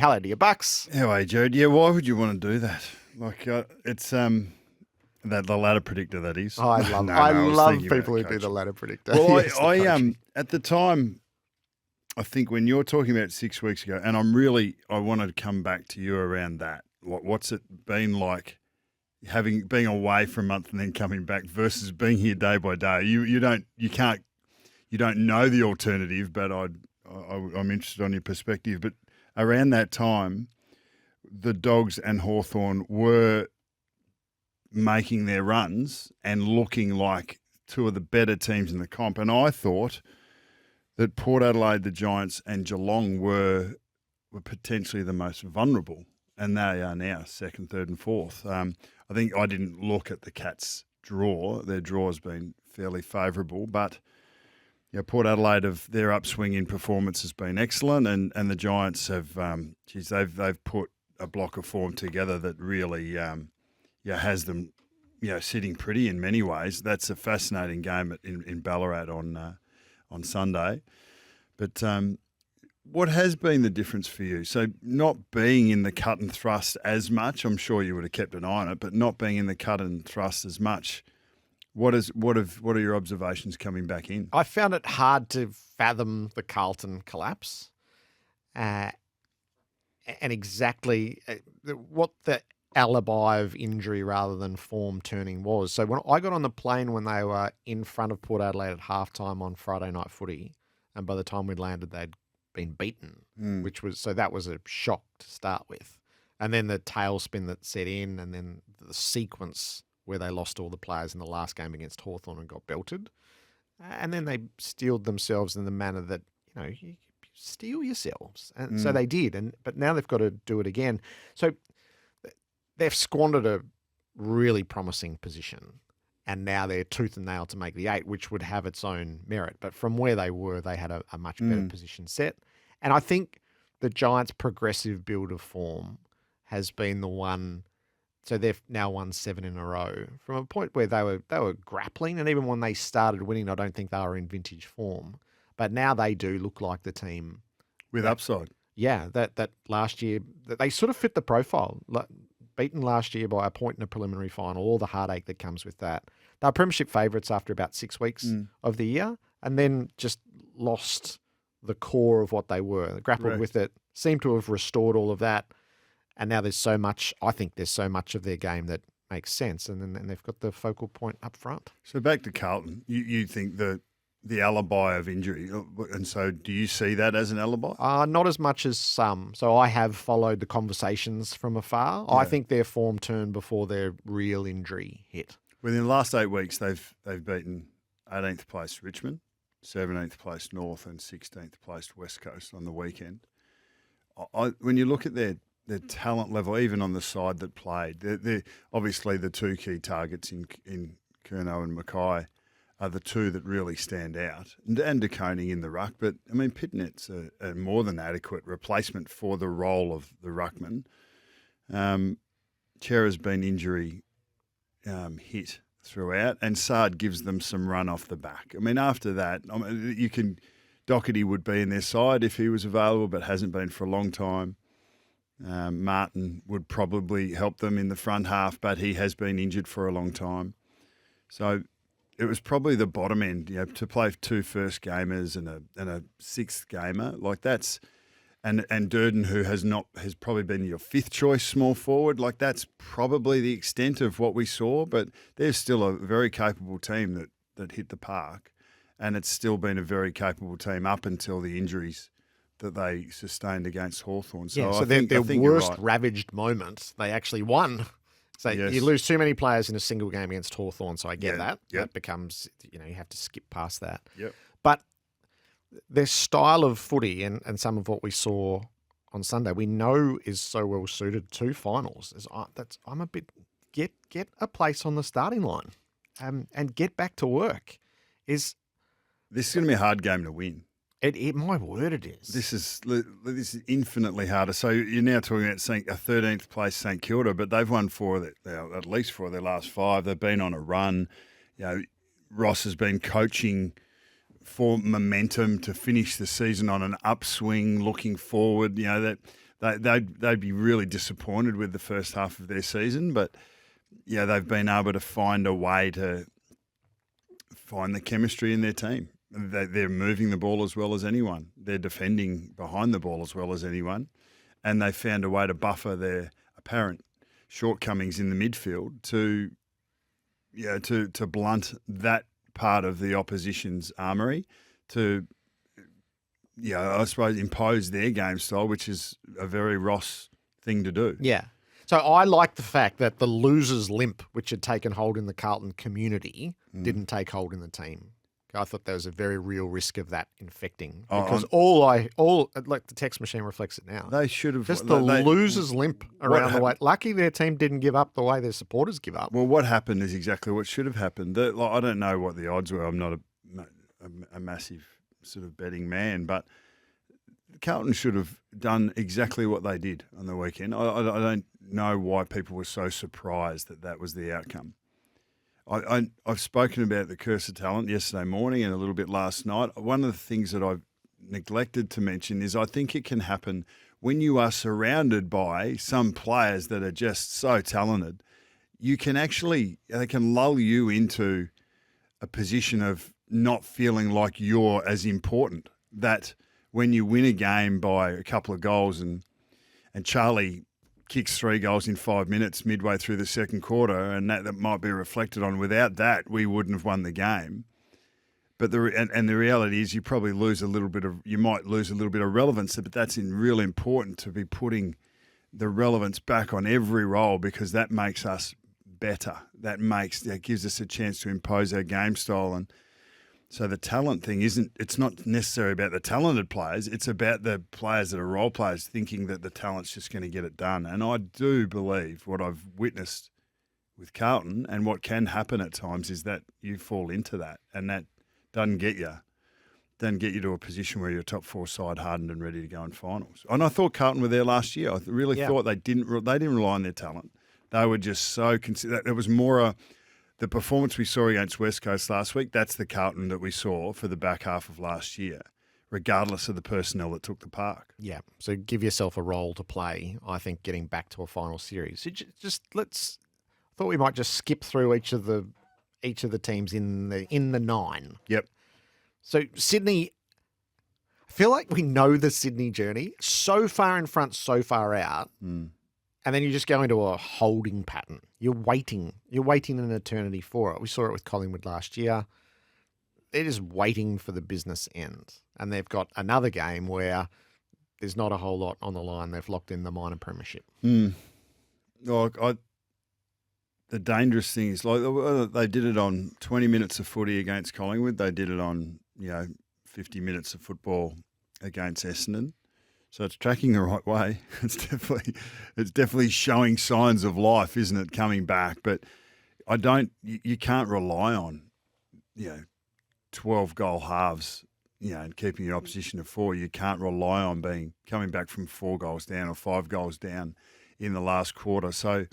hello to your Bucks. How are you, Jared? Yeah, why would you want to do that? Like, it's the ladder predictor, that is. Oh, I love thinking people who about do the coaching. ladder predictor. Well, Yes, the I coaching. at the time, I think when you're talking about 6 weeks ago, and I wanted to come back to you around that. What's it been like being away for a month and then coming back versus being here day by day? You don't know the alternative, but I'm interested on your perspective. But around that time, the Dogs and Hawthorn were making their runs and looking like two of the better teams in the comp. And I thought that Port Adelaide, the Giants, and Geelong were potentially the most vulnerable, and they are now second, third, and fourth. I think I didn't look at the Cats' draw. Their draw has been fairly favourable, but Port Adelaide, their upswing in performance has been excellent, and the Giants have they've put a block of form together that really has them sitting pretty in many ways. That's a fascinating game in Ballarat on Sunday. But what has been the difference for you? So not being in the cut and thrust as much, I'm sure you would have kept an eye on it, but not being in the cut and thrust as much. What are your observations coming back in? I found it hard to fathom the Carlton collapse, and exactly what the alibi of injury rather than form turning was. So when I got on the plane when they were in front of Port Adelaide at halftime on Friday night footy, and by the time we'd landed, they'd been beaten, that was a shock to start with. And then the tailspin that set in, and then the sequence where they lost all the players in the last game against Hawthorn and got belted. And then they steeled themselves in the manner that, you steel yourselves. And so they did. But now they've got to do it again. So they've squandered a really promising position. And now they're tooth and nail to make the 8, which would have its own merit. But from where they were, they had a much better position set. And I think the Giants' progressive build of form has been the one. So they've now won 7 in a row from a point where they were grappling. And even when they started winning, I don't think they were in vintage form. But now they do look like the team with upside. Yeah, that last year, they sort of fit the profile. Beaten last year by a point in a preliminary final, all the heartache that comes with that. They were premiership favourites after about 6 weeks of the year, and then just lost the core of what they were. They grappled with it, seemed to have restored all of that, and now there's so much of their game that makes sense, and then they've got the focal point up front. So back to Carlton, you think the alibi of injury, and so do you see that as an alibi? Not as much as some. So I have followed the conversations from afar. Yeah. I think their form turned before their real injury hit. Within the last 8 weeks, they've beaten 18th place Richmond, 17th place North, and 16th place West Coast on the weekend. When you look at their talent level, even on the side that played, they're obviously the two key targets in Curnow and Mackay are the two that really stand out, and De Koning in the ruck. But, I mean, Pitnett's a more than adequate replacement for the role of the ruckman. Chera's been injury hit throughout, and Sard gives them some run off the back. I mean, after that, Doherty would be in their side if he was available, but hasn't been for a long time. Martin would probably help them in the front half, but he has been injured for a long time. So it was probably the bottom end, to play 2 first gamers and a 6th gamer like that's, and Durden, who has probably been your 5th choice small forward, like that's probably the extent of what we saw. But there's still a very capable team that hit the park, and it's still been a very capable team up until the injuries that they sustained against Hawthorn. So their worst ravaged moments, they actually won. So you lose too many players in a single game against Hawthorn, so I get that. Yep. That becomes, you have to skip past that. Yep. But their style of footy and some of what we saw on Sunday, we know is so well suited to finals. I'm a bit, get a place on the starting line and get back to work. This is going to be a hard game to win. My word, it is. This is infinitely harder. So you're now talking about a 13th place St Kilda, but they've won at least 4 of their last 5. They've been on a run. Ross has been coaching for momentum to finish the season on an upswing, looking forward. That they'd be really disappointed with the first half of their season. But yeah, they've been able to find a way to find the chemistry in their team. They're moving the ball as well as anyone. They're defending behind the ball as well as anyone. And they found a way to buffer their apparent shortcomings in the midfield to blunt that part of the opposition's armoury, to, I suppose, impose their game style, which is a very Ross thing to do. Yeah. So I like the fact that the loser's limp, which had taken hold in the Carlton community, didn't take hold in the team. I thought there was a very real risk of that infecting, because like the text machine reflects it now. They should have just the loser's limp around the way. Lucky their team didn't give up the way their supporters give up. Well, what happened is exactly what should have happened. I don't know what the odds were. I'm not a massive sort of betting man, but Carlton should have done exactly what they did on the weekend. I don't know why people were so surprised that was the outcome. I've spoken about the curse of talent yesterday morning and a little bit last night. One of the things that I've neglected to mention is I think it can happen when you are surrounded by some players that are just so talented. They can lull you into a position of not feeling like you're as important. That when you win a game by a couple of goals and Charlie kicks 3 goals in 5 minutes midway through the second quarter, and that might be reflected on. Without that, we wouldn't have won the game. But the reality is, you might lose a little bit of relevance. But that's really important, to be putting the relevance back on every role, because that makes us better. That gives us a chance to impose our game style. And so the talent thing it's not necessarily about the talented players. It's about the players that are role players thinking that the talent's just going to get it done. And I do believe what I've witnessed with Carlton and what can happen at times is that you fall into that, and that doesn't get you to a position where you're a top 4 side, hardened and ready to go in finals. And I thought Carlton were there last year. I really thought they didn't rely on their talent. They were just so – it was more the performance we saw against West Coast last week, that's the Carlton that we saw for the back half of last year, regardless of the personnel that took the park. Yeah, so give yourself a role to play, I think, getting back to a final series. So I thought we might just skip through each of the teams in the 9. Yep. So Sydney, I feel like we know the Sydney journey. So far in front, so far out. And then you just go into a holding pattern. You're waiting an eternity for it. We saw it with Collingwood last year. They're just waiting for the business end. And they've got another game where there's not a whole lot on the line. They've locked in the minor premiership. The dangerous thing is, like, they did it on 20 minutes of footy against Collingwood. They did it on 50 minutes of football against Essendon. So it's tracking the right way. It's definitely showing signs of life, isn't it, coming back? But you can't rely on, 12-goal halves, and keeping your opposition to 4. You can't rely on coming back from 4 goals down or 5 goals down in the last quarter. So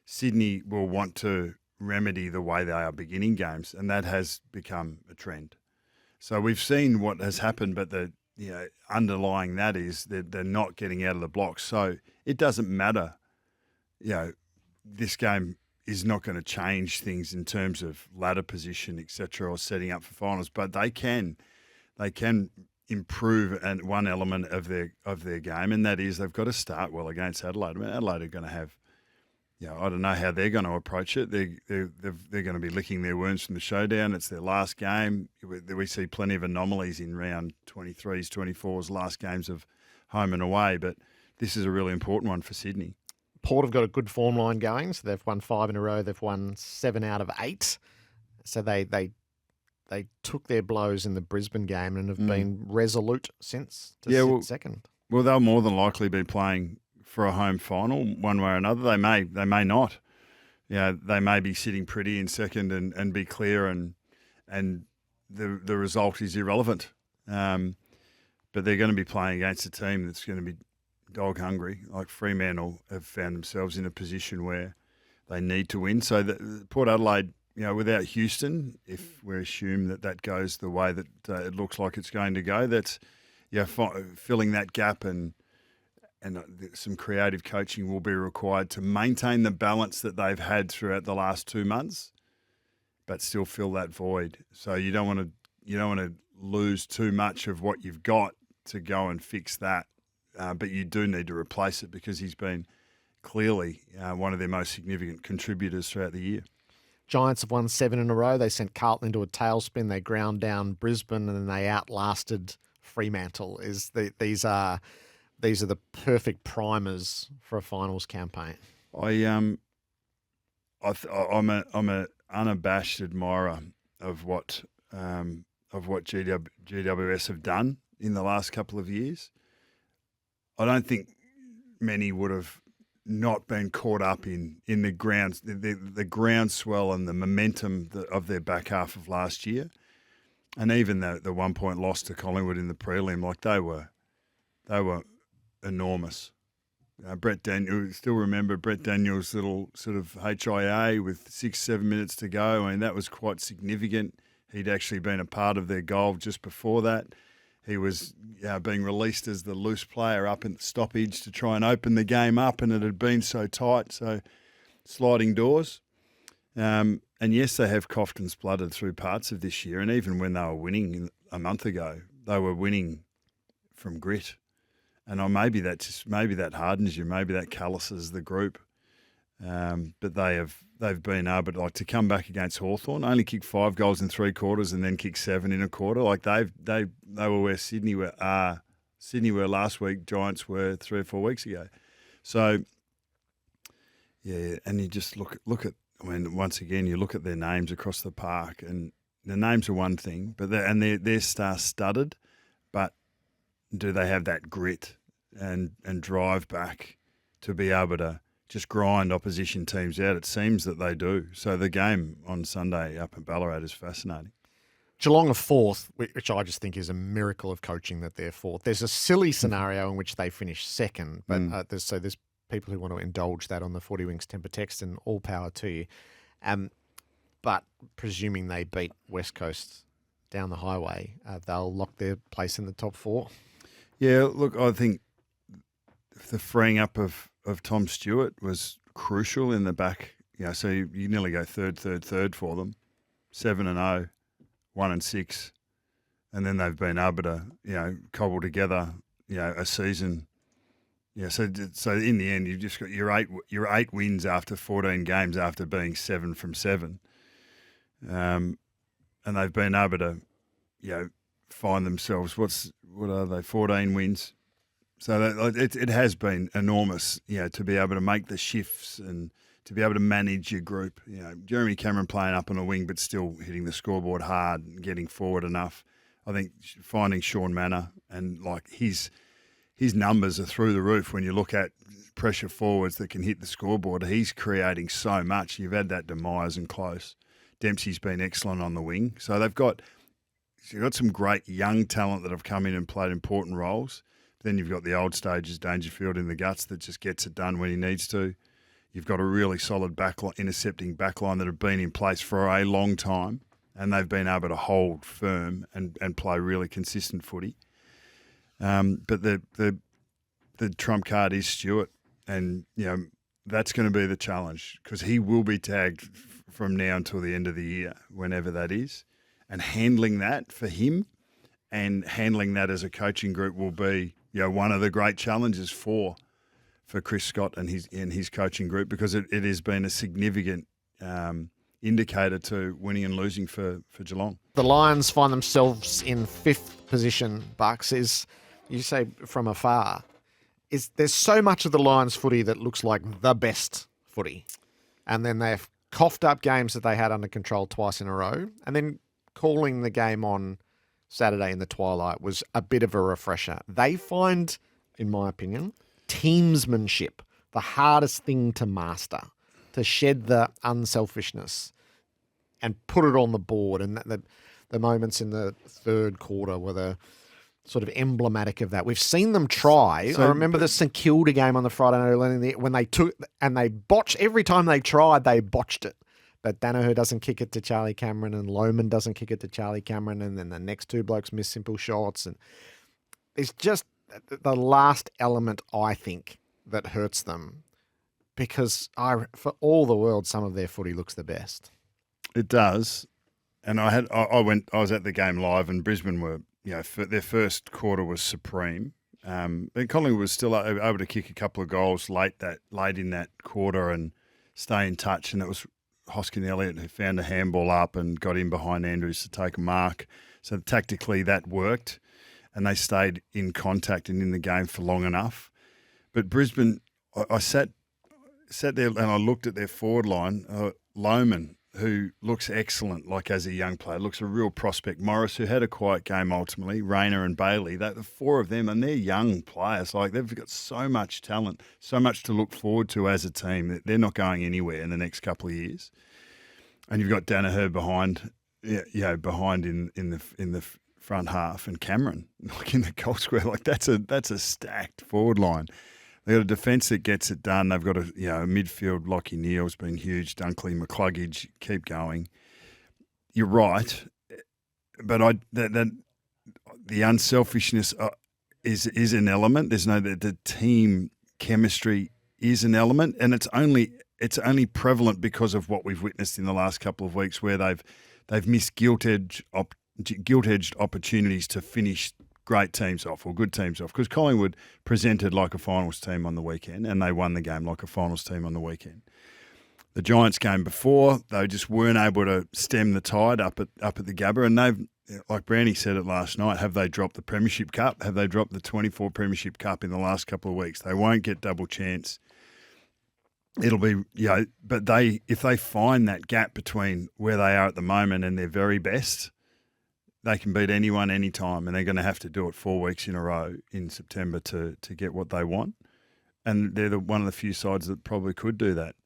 Sydney will want to remedy the way they are beginning games, and that has become a trend. So we've seen what has happened, but underlying that is they're not getting out of the blocks. So it doesn't matter. This game is not going to change things in terms of ladder position, etc., or setting up for finals. But they can improve one element of their game, and that is they've got to start well against Adelaide. I mean, Adelaide are going to have. I don't know how they're going to approach it. They're going to be licking their wounds from the showdown. It's their last game. We see plenty of anomalies in round 23s, 24s, last games of home and away. But this is a really important one for Sydney. Port have got a good form line going. So they've won 5 in a row. They've won 7 out of 8. So they took their blows in the Brisbane game and have been resolute since to sit second. Well, they'll more than likely be playing for a home final, one way or another. They may not. They may be sitting pretty in second and be clear, and the result is irrelevant. But they're going to be playing against a team that's going to be dog hungry. Like Fremantle have found themselves in a position where they need to win. So Port Adelaide, without Houston, if we assume that goes the way that it looks like it's going to go, that's filling that gap and and some creative coaching will be required to maintain the balance that they've had throughout the last 2 months, but still fill that void. So you don't want to lose too much of what you've got to go and fix that, but you do need to replace it because he's been clearly one of their most significant contributors throughout the year. Giants have won 7 in a row. They sent Carlton into a tailspin. They ground down Brisbane, and then they outlasted Fremantle. These are the perfect primers for a finals campaign. I'm a unabashed admirer of what GWS have done in the last couple of years. I don't think many would have not been caught up in the groundswell and the momentum of their back half of last year, and even the 1 point loss to Collingwood in the prelim, like they were enormous. Brett Daniels, still remember Brett Daniels' little sort of HIA with 6-7 minutes to go. I mean, that was quite significant. He'd actually been a part of their goal just before that. He was being released as the loose player up in the stoppage to try and open the game up, and it had been so tight, so sliding doors. And yes, they have coughed and spluttered through parts of this year, and even when they were winning a month ago, they were winning from grit. And maybe that hardens you, maybe that calluses the group. But they've been able to come back against Hawthorn, only kick 5 goals in 3 quarters and then kick 7 in a quarter. Like they were where Sydney were last week, Giants were 3 or 4 weeks ago. So yeah, and you just look at. I mean, once again, you look at their names across the park, and the names are one thing, but they're star-studded. But do they have that grit and drive back to be able to just grind opposition teams out? It seems that they do. So the game on Sunday up in Ballarat is fascinating. Geelong are 4th, which I just think is a miracle of coaching that they're 4th. There's a silly scenario in which they finish 2nd, but there's people who want to indulge that on the 40 Wings Temper text, and all power to you. But presuming they beat West Coast down the highway, they'll lock their place in the top 4. Yeah, look, I think the freeing up of Tom Stewart was crucial in the back. So you nearly go third for them. 7-0, 1-6, and then they've been able to cobble together a season. Yeah, so in the end, you've just got your eight wins after 14 games after being 7 from 7, and they've been able to find themselves what are they 14 wins. So it has been enormous, to be able to make the shifts and to be able to manage your group. Jeremy Cameron playing up on a wing but still hitting the scoreboard hard and getting forward enough. I think finding Sean Manor and his numbers are through the roof when you look at pressure forwards that can hit the scoreboard. He's creating so much. You've had that Myers and Close. Dempsey's been excellent on the wing. So you've got some great young talent that have come in and played important roles. Then you've got the old stages, Dangerfield in the guts that just gets it done when he needs to. You've got a really solid intercepting backline that have been in place for a long time, and they've been able to hold firm and play really consistent footy. But the trump card is Stewart, and that's going to be the challenge because he will be tagged from now until the end of the year, whenever that is, and handling that for him and handling that as a coaching group will be one of the great challenges for Chris Scott and his coaching group, because it has been a significant indicator to winning and losing for Geelong. The Lions find themselves in 5th position, Bucks. You say from afar, there's so much of the Lions footy that looks like the best footy. And then they've coughed up games that they had under control twice in a row. And then calling the game on Saturday in the twilight was a bit of a refresher. They find, in my opinion, teamsmanship the hardest thing to master, to shed the unselfishness and put it on the board. And the moments in the third quarter were the sort of emblematic of that. We've seen them try. I remember the St Kilda game on the Friday night when they took and they botched. Every time they tried, they botched it. But Danaher doesn't kick it to Charlie Cameron, and Lohman doesn't kick it to Charlie Cameron, and then the next 2 blokes miss simple shots. And there's just the last element, I think, that hurts them, because for all the world, some of their footy looks the best. It does. And I was at the game live, and Brisbane were, their first quarter was supreme. And Collingwood was still able to kick a couple of goals late in that quarter and stay in touch. And it was Hoskin Elliott who found a handball up and got in behind Andrews to take a mark. So tactically that worked, and they stayed in contact and in the game for long enough. But Brisbane, I sat there and I looked at their forward line. Lohman, who looks excellent, like as a young player, looks a real prospect. Morris, who had a quiet game ultimately, Rayner and Bailey, the four of them, and they're young players. Like, they've got so much talent, so much to look forward to as a team that they're not going anywhere in the next couple of years. And you've got Danaher behind in the front half, and Cameron like in the goal square. Like, that's a stacked forward line. They've got a defence that gets it done. They've got a midfield. Lockie Neal's been huge. Dunkley, McCluggage, keep going. You're right, but the unselfishness is an element. There's the team chemistry is an element, and it's only prevalent because of what we've witnessed in the last couple of weeks, where they've missed gilt-edged opportunities to finish great teams off or good teams off, because Collingwood presented like a finals team on the weekend and they won the game like a finals team on the weekend. The Giants game before, they just weren't able to stem the tide up at the Gabba, and they've, like Brownie said it last night, have they dropped the Premiership Cup? Have they dropped the 24 Premiership Cup in the last couple of weeks? They won't get double chance. It'll be, but if they find that gap between where they are at the moment and their very best, they can beat anyone, anytime, and they're going to have to do it 4 weeks in a row in September to get what they want. And they're one of the few sides that probably could do that.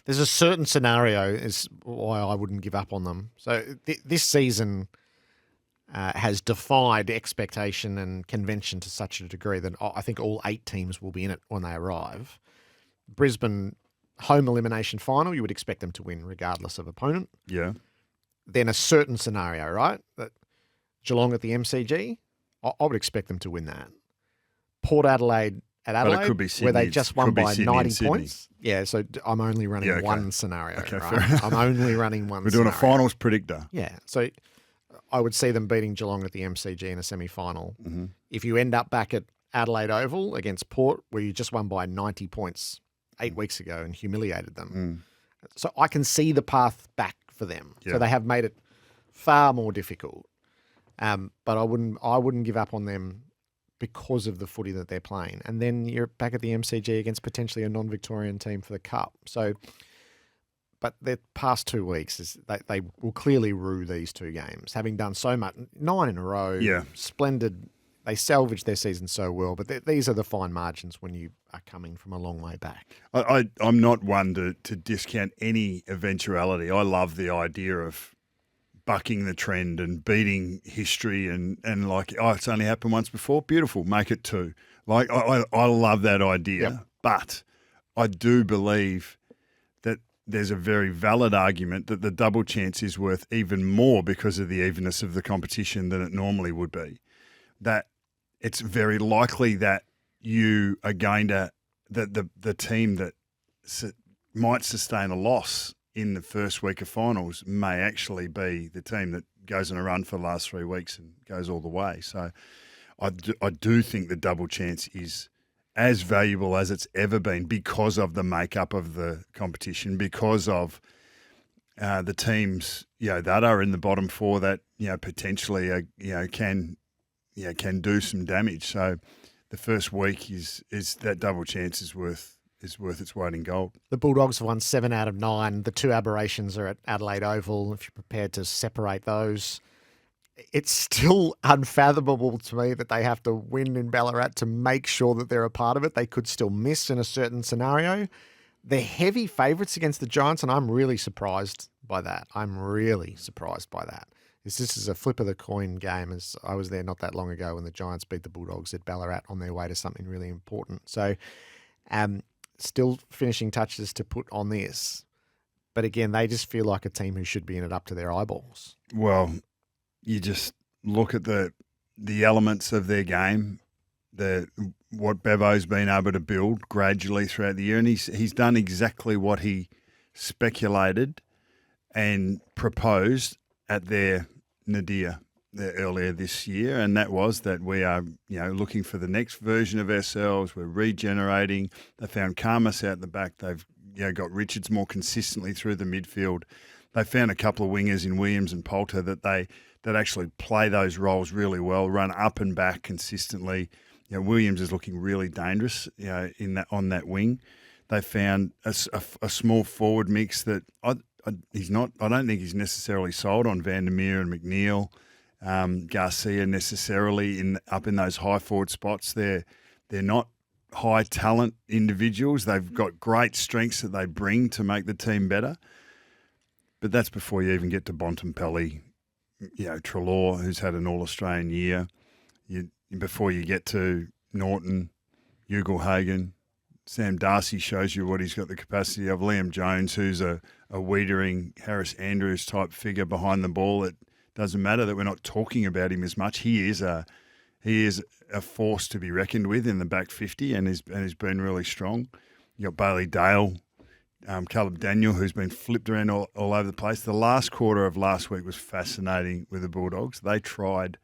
There's a certain scenario is why I wouldn't give up on them. So this season has defied expectation and convention to such a degree that I think all 8 teams will be in it when they arrive. Brisbane, home elimination final, you would expect them to win regardless of opponent. Yeah. Then a certain scenario, right? That Geelong at the MCG, I would expect them to win that. Port Adelaide at Adelaide, but it could be Sydney, where they just won by Sydney 90 points. Yeah, so I'm only running one scenario. Okay, right? I'm only running one We're scenario. doing a finals predictor. Yeah, so I would see them beating Geelong at the MCG in a semi-final. Mm-hmm. If you end up back at Adelaide Oval against Port, where you just won by 90 points 8 weeks ago and humiliated them. So I can see the path back for them. Yeah. So they have made it far more difficult. But I wouldn't give up on them because of the footy that they're playing. And then you're back at the MCG against potentially a non-Victorian team for the Cup. So, but the past 2 weeks, they will clearly rue these 2 games, having done so much, 9 in a row, splendid. They salvaged their season so well, but these are the fine margins when you are coming from a long way back. I'm not one to discount any eventuality. I love the idea of bucking the trend and beating history and like, it's only happened once before. Beautiful. Make it 2. Like, I love that idea. Yep. But I do believe that there's a very valid argument that the double chance is worth even more because of the evenness of the competition than it normally would be. That it's very likely that you are going to, that the team that might sustain a loss in the first week of finals may actually be the team that goes on a run for the last 3 weeks and goes all the way. So I do think the double chance is as valuable as it's ever been because of the makeup of the competition, because of the teams that are in the bottom 4 that potentially can do some damage. So the first week is that double chance is worth its weight in gold. The Bulldogs have won 7 out of 9. The 2 aberrations are at Adelaide Oval. If you're prepared to separate those, it's still unfathomable to me that they have to win in Ballarat to make sure that they're a part of it. They could still miss in a certain scenario. They're heavy favourites against the Giants, and I'm really surprised by that. This is a flip of the coin game, as I was there not that long ago when the Giants beat the Bulldogs at Ballarat on their way to something really important. So still finishing touches to put on this. But again, they just feel like a team who should be in it up to their eyeballs. Well, you just look at the elements of their game. what Bevo's been able to build gradually throughout the year, and he's done exactly what he speculated and proposed at their nadir there earlier this year, and that was that we are looking for the next version of ourselves. We're regenerating. They found Karmas out the back. They've got Richards more consistently through the midfield. They found a couple of wingers in Williams and Poulter that actually play those roles really well, run up and back consistently. Williams is looking really dangerous, on that wing. They found a small forward mix that I don't think he's necessarily sold on Vandermeer and McNeil, Garcia necessarily up in those high forward spots. They're not high talent individuals. They've got great strengths that they bring to make the team better. But that's before you even get to Bontempelli, Treloar, who's had an All-Australian year. Before you get to Norton, Ugle-Hagan, Sam Darcy shows you what he's got the capacity of. Liam Jones, who's a Wiedering, Harris Andrews type figure behind the ball. It doesn't matter that we're not talking about him as much. He is a force to be reckoned with in the back 50 and has been really strong. You got Bailey Dale, Caleb Daniel, who's been flipped around all over the place. The last quarter of last week was fascinating with the Bulldogs. They tried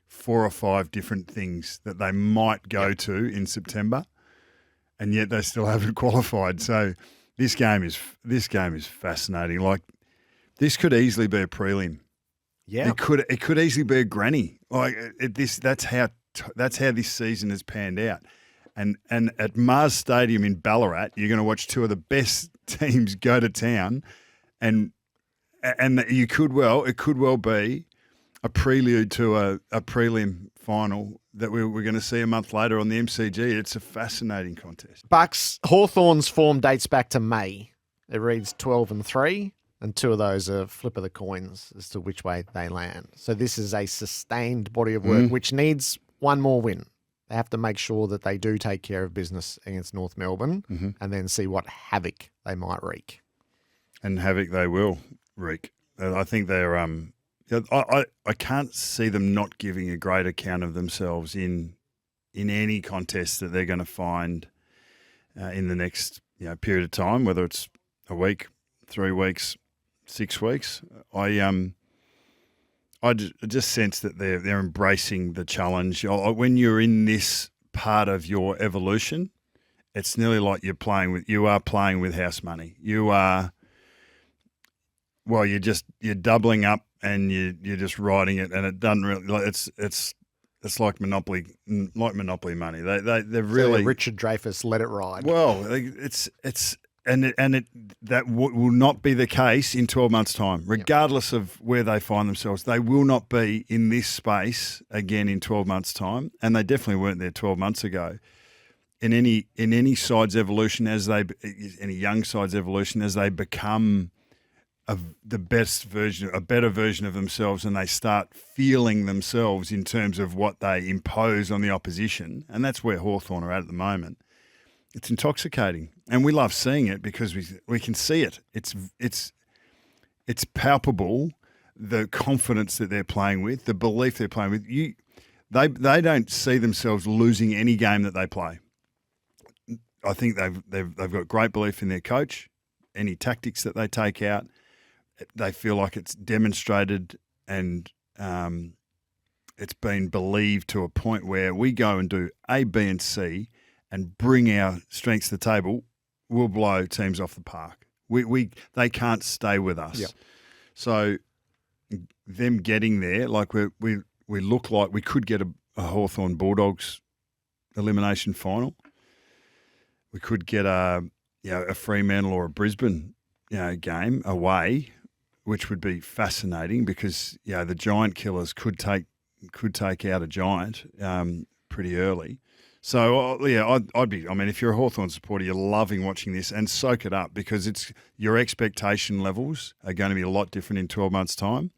4 or 5 different things that they might go to in September, and yet they still haven't qualified. So this game is fascinating. Like, this could easily be a prelim. Yeah, it could easily be a granny. Like that's how this season has panned out. And at Mars Stadium in Ballarat, you're going to watch 2 of the best teams go to town, and it could well be a prelude to a prelim final that we're going to see a month later on the MCG. It's a fascinating contest. Bucks, Hawthorn's form dates back to May. It reads 12-3, and 2 of those are flip of the coins as to which way they land. So this is a sustained body of work, which needs one more win. They have to make sure that they do take care of business against North Melbourne and then see what havoc they might wreak. And havoc they will wreak. I think they're I can't see them not giving a great account of themselves in any contest that they're going to find in the next period of time, whether it's a week, 3 weeks, 6 weeks. I just sense that they're embracing the challenge. When you're in this part of your evolution, it's nearly like you are playing with house money. You're doubling up and you're just riding it, and it doesn't really. It's like Monopoly money. They're really Richard Dreyfuss let it ride. Well, that will not be the case in 12 months' time, regardless of where they find themselves. They will not be in this space again in 12 months' time, and they definitely weren't there 12 months ago. In any side's evolution, any young side's evolution, as they become a better version of themselves, and they start feeling themselves in terms of what they impose on the opposition, and that's where Hawthorn are at the moment. It's intoxicating, and we love seeing it because we can see it. It's palpable, the confidence that they're playing with, the belief they're playing with. They don't see themselves losing any game that they play. I think they've got great belief in their coach. Any tactics that they take out, they feel like it's demonstrated and it's been believed to a point where we go and do A, B, and C and bring our strengths to the table, we'll blow teams off the park. They can't stay with us. Yep. So them getting there, like we look like we could get a Hawthorn Bulldogs elimination final. We could get a Fremantle or a Brisbane game away, which would be fascinating because the Giant killers could take out a Giant pretty early. So, I'd be. I mean, if you're a Hawthorn supporter, you're loving watching this, and soak it up because your expectation levels are going to be a lot different in 12 months' time.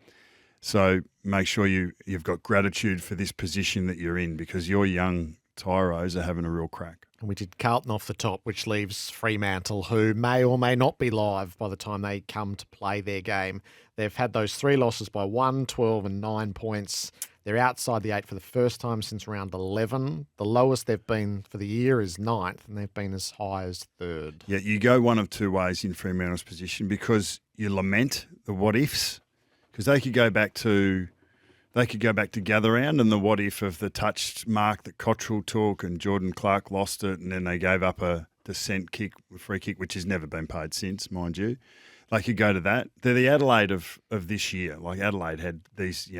So make sure you've got gratitude for this position that you're in because your young Tyros are having a real crack. And we did Carlton off the top, which leaves Fremantle, who may or may not be live by the time they come to play their game. They've had those 3 losses by 1, 12 and 9 points. They're outside the 8 for the first time since round 11. The lowest they've been for the year is 9th, and they've been as high as 3rd. Yeah, you go one of two ways in Fremantle's position, because you lament the what ifs, because they could go back to gather round and the what if of the touched mark that Cottrell took and Jordan Clark lost it, and then they gave up a descent kick, free kick, which has never been paid since, mind you. They could go to that. They're the Adelaide of this year. Like, Adelaide had these,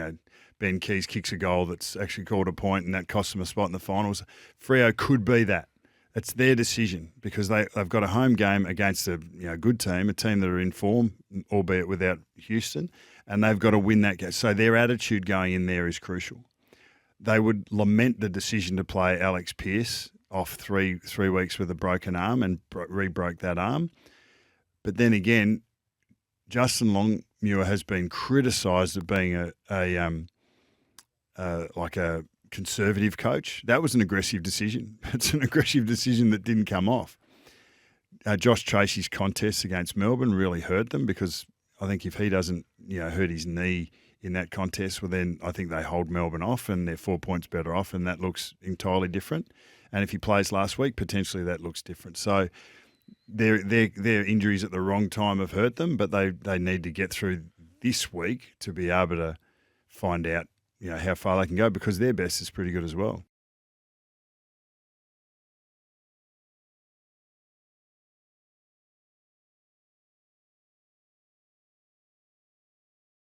Ben Keys kicks a goal that's actually called a point, and that cost them a spot in the finals. Freo could be that. It's their decision, because they've got a home game against a good team, a team that are in form, albeit without Houston, and they've got to win that game. So their attitude going in there is crucial. They would lament the decision to play Alex Pearce off three weeks with a broken arm and re-broke that arm. But then again, Justin Longmuir has been criticised of being a conservative coach. That was an aggressive decision. It's an aggressive decision that didn't come off. Josh Tracy's contest against Melbourne really hurt them, because I think if he doesn't hurt his knee in that contest, well, then I think they hold Melbourne off and they're 4 points better off, and that looks entirely different. And if he plays last week, potentially that looks different. So their injuries at the wrong time have hurt them, but they need to get through this week to be able to find out how far they can go, because their best is pretty good as well.